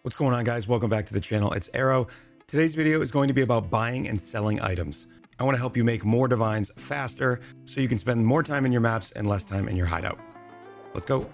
What's going on, guys? Welcome back to the channel. It's Arrow. Today's video is going to be about buying and selling items. I want to help you make more divines faster so you can spend more time in your maps and less time in your hideout. Let's go.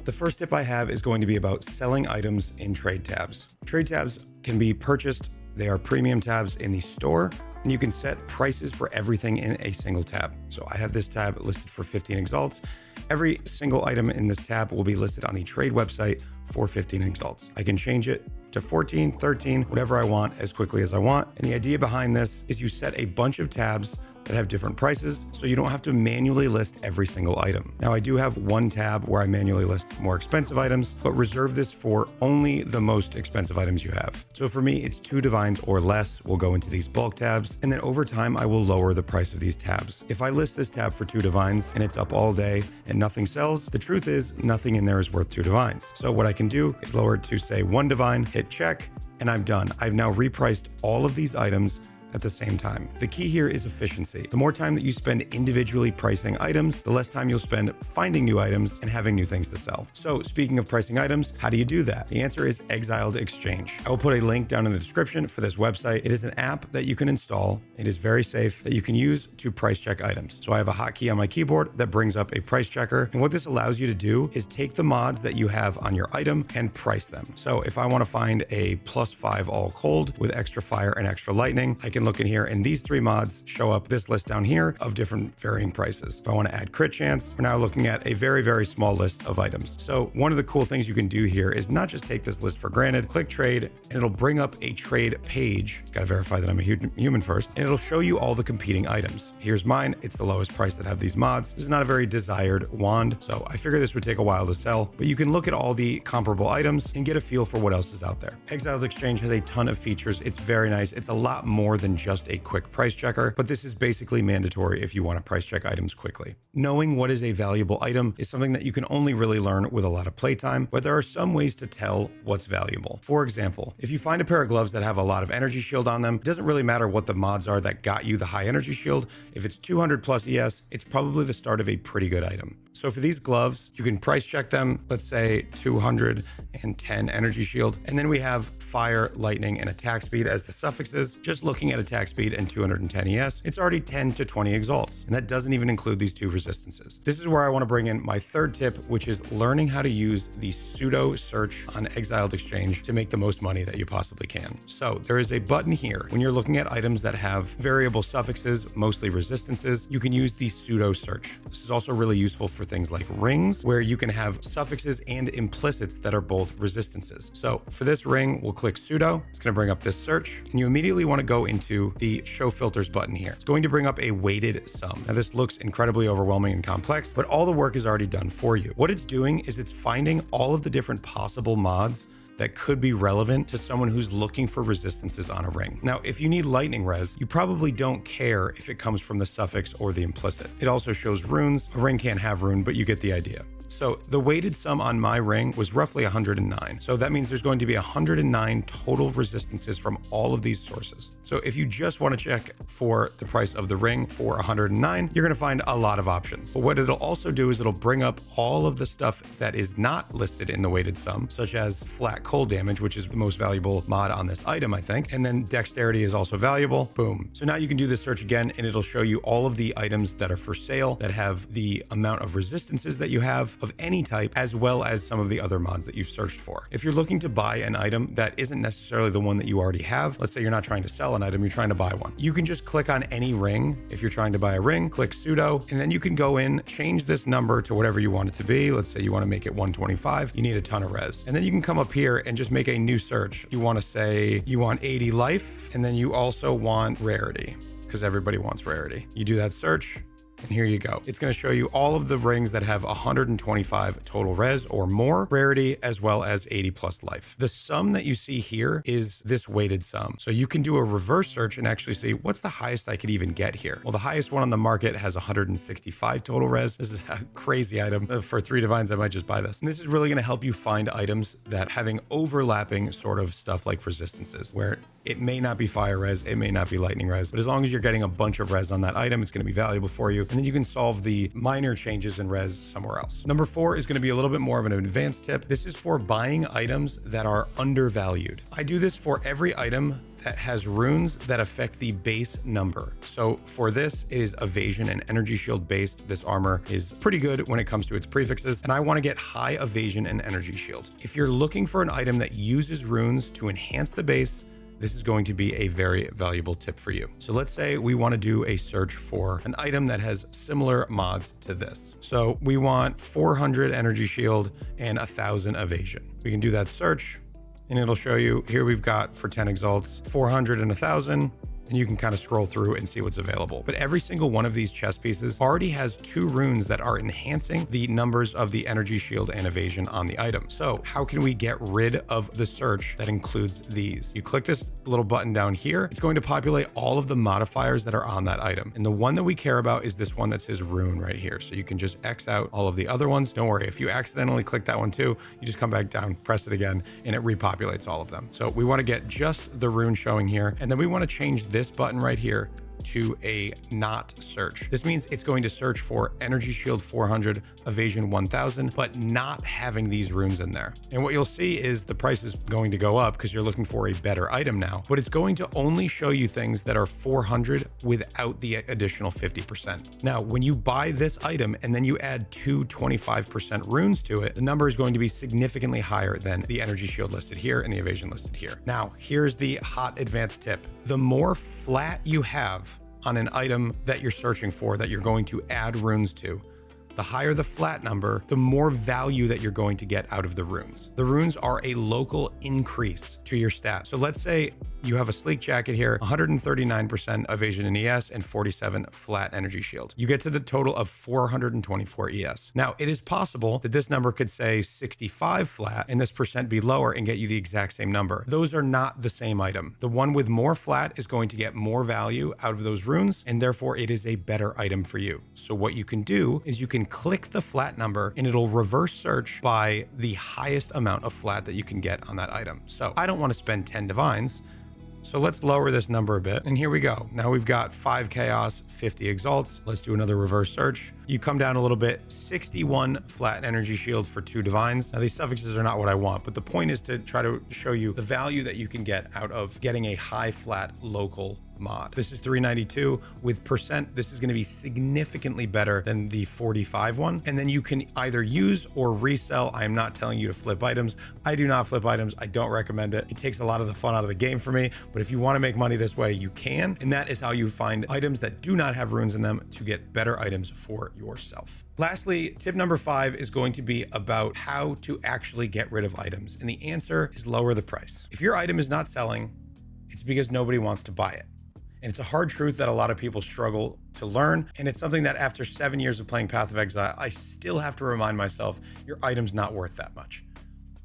The first tip I have is going to be about selling items in trade tabs. Trade tabs can be purchased. They are premium tabs in the store, and you can set prices for everything in a single tab. So I have this tab listed for 15 exalts. Every single item in this tab will be listed on the trade website for 15 exalts. I can change it to 14, 13, whatever I want as quickly as I want. And the idea behind this is you set a bunch of tabs that have different prices, so you don't have to manually list every single item. Now, I do have one tab where I manually list more expensive items, but reserve this for only the most expensive items you have. So for me, it's 2 divines or less will go into these bulk tabs, and then over time, I will lower the price of these tabs. If I list this tab for 2 divines and it's up all day and nothing sells, the truth is nothing in there is worth 2 divines. So what I can do is lower it to say 1 divine, hit check, and I'm done. I've now repriced all of these items at the same time. The key here is efficiency. The more time that you spend individually pricing items, the less time you'll spend finding new items and having new things to sell. So speaking of pricing items, how do you do that? The answer is Exiled Exchange. I will put a link down in the description for this website. It is an app that you can install. It is very safe that you can use to price check items. So I have a hotkey on my keyboard that brings up a price checker. And what this allows you to do is take the mods that you have on your item and price them. So if I want to find a +5 all cold with extra fire and extra lightning, I can look in here and these 3 mods show up this list down here of different varying prices. If I want to add crit chance, we're now looking at a very, very small list of items. So one of the cool things you can do here is not just take this list for granted, click trade, and it'll bring up a trade page. It's got to verify that I'm a human first, and it'll show you all the competing items. Here's mine. It's the lowest price that have these mods. This is not a very desired wand, so I figure this would take a while to sell, but you can look at all the comparable items and get a feel for what else is out there. Exiled Exchange has a ton of features. It's very nice. It's a lot more than just a quick price checker, but this is basically mandatory if you want to price check items quickly. Knowing what is a valuable item is something that you can only really learn with a lot of playtime, but there are some ways to tell what's valuable. For example, if you find a pair of gloves that have a lot of energy shield on them, it doesn't really matter what the mods are that got you the high energy shield. If it's 200 plus ES, it's probably the start of a pretty good item. So for these gloves, you can price check them, let's say 210 energy shield. And then we have fire, lightning, and attack speed as the suffixes. Just looking at attack speed and 210 ES, it's already 10 to 20 exalts. And that doesn't even include these 2 resistances. This is where I want to bring in my third tip, which is learning how to use the pseudo search on Exiled Exchange to make the most money that you possibly can. So there is a button here. When you're looking at items that have variable suffixes, mostly resistances, you can use the pseudo search. This is also really useful for things like rings, where you can have suffixes and implicits that are both resistances. So for this ring, we'll click pseudo. It's going to bring up this search, and you immediately want to go into the show filters button here. It's going to bring up a weighted sum. Now this looks incredibly overwhelming and complex, but all the work is already done for you. What it's doing is it's finding all of the different possible mods that could be relevant to someone who's looking for resistances on a ring. Now, if you need lightning res, you probably don't care if it comes from the suffix or the implicit. It also shows runes. A ring can't have rune, but you get the idea. So the weighted sum on my ring was roughly 109. So that means there's going to be 109 total resistances from all of these sources. So if you just want to check for the price of the ring for 109, you're going to find a lot of options. But what it'll also do is it'll bring up all of the stuff that is not listed in the weighted sum, such as flat cold damage, which is the most valuable mod on this item, I think. And then dexterity is also valuable. Boom. So now you can do this search again, and it'll show you all of the items that are for sale that have the amount of resistances that you have of any type, as well as some of the other mods that you've searched for. If you're looking to buy an item that isn't necessarily the one that you already have, let's say you're not trying to sell an item, you're trying to buy one, you can just click on any ring. If you're trying to buy a ring, click pseudo, and then you can go in, change this number to whatever you want it to be. Let's say you want to make it 125, you need a ton of res. And then you can come up here and just make a new search. You want to say you want 80 life, and then you also want rarity, because everybody wants rarity. You do that search, and here you go. It's going to show you all of the rings that have 125 total res or more rarity, as well as 80 plus life. The sum that you see here is this weighted sum. So you can do a reverse search and actually see what's the highest I could even get here. Well, the highest one on the market has 165 total res. This is a crazy item. For 3 divines, I might just buy this. And this is really going to help you find items that having overlapping sort of stuff like resistances, where it may not be fire res, it may not be lightning res, but as long as you're getting a bunch of res on that item, it's going to be valuable for you. and then you can solve the minor changes in res somewhere else. Number 4 is going to be a little bit more of an advanced tip. This is for buying items that are undervalued. I do this for every item that has runes that affect the base number. So for this is evasion and energy shield based. This armor is pretty good when it comes to its prefixes, and I want to get high evasion and energy shield. If you're looking for an item that uses runes to enhance the base, this is going to be a very valuable tip for you. So let's say we want to do a search for an item that has similar mods to this. So we want 400 energy shield and 1000 evasion. We can do that search, and it'll show you here we've got for 10 exalts, 400 and 1000, and you can kind of scroll through and see what's available. But every single one of these chest pieces already has 2 runes that are enhancing the numbers of the energy shield and evasion on the item. So how can we get rid of the search that includes these? You click this little button down here. It's going to populate all of the modifiers that are on that item. And the one that we care about is this one that says rune right here. So you can just X out all of the other ones. Don't worry, if you accidentally click that one too, you just come back down, press it again, and it repopulates all of them. So we want to get just the rune showing here. And then we want to change this button right here to a not search. This means it's going to search for energy shield 400, evasion 1000, but not having these runes in there. And what you'll see is the price is going to go up because you're looking for a better item now, but it's going to only show you things that are 400 without the additional 50%. Now, when you buy this item and then you add 25% runes to it, the number is going to be significantly higher than the energy shield listed here and the evasion listed here. Now, here's the hot advanced tip. The more flat you have on an item that you're searching for, that you're going to add runes to, the higher the flat number, the more value that you're going to get out of the runes. The runes are a local increase to your stats. So let's say you have a sleek jacket here, 139% evasion and ES and 47 flat energy shield. You get to the total of 424 ES. Now, it is possible that this number could say 65 flat and this percent be lower and get you the exact same number. Those are not the same item. The one with more flat is going to get more value out of those runes, and therefore it is a better item for you. So what you can do is you can click the flat number and it'll reverse search by the highest amount of flat that you can get on that item. So I don't want to spend 10 divines. So let's lower this number a bit. And here we go. Now we've got 5 chaos, 50 exalts. Let's do another reverse search. You come down a little bit, 61 flat energy shield for 2 divines. Now these suffixes are not what I want, but the point is to try to show you the value that you can get out of getting a high flat local mod. This is 392 with percent. This is going to be significantly better than the 45 one. And then you can either use or resell. I am not telling you to flip items. I do not flip items. I don't recommend it. It takes a lot of the fun out of the game for me. But if you want to make money this way, you can. And that is how you find items that do not have runes in them to get better items for yourself. Lastly, tip number 5 is going to be about how to actually get rid of items. And the answer is lower the price. If your item is not selling, it's because nobody wants to buy it. And it's a hard truth that a lot of people struggle to learn. And it's something that after 7 years of playing Path of Exile, I still have to remind myself, your item's not worth that much.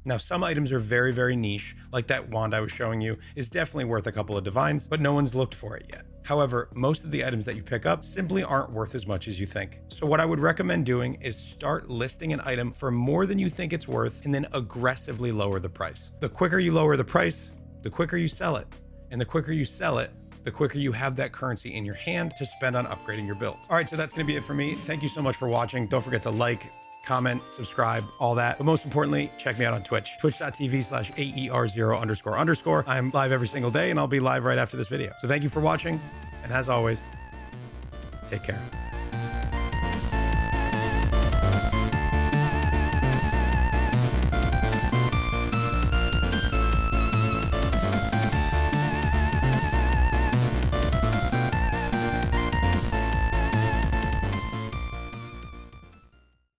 Now, some items are very, very niche, like that wand I was showing you is definitely worth a couple of divines, but no one's looked for it yet. However, most of the items that you pick up simply aren't worth as much as you think. So what I would recommend doing is start listing an item for more than you think it's worth and then aggressively lower the price. The quicker you lower the price, the quicker you sell it. And the quicker you sell it, the quicker you have that currency in your hand to spend on upgrading your build. All right, so that's going to be it for me. Thank you so much for watching. Don't forget to like, comment, subscribe, all that. But most importantly, check me out on Twitch, twitch.tv/AER0___. I'm live every single day and I'll be live right after this video. So thank you for watching. And as always, take care.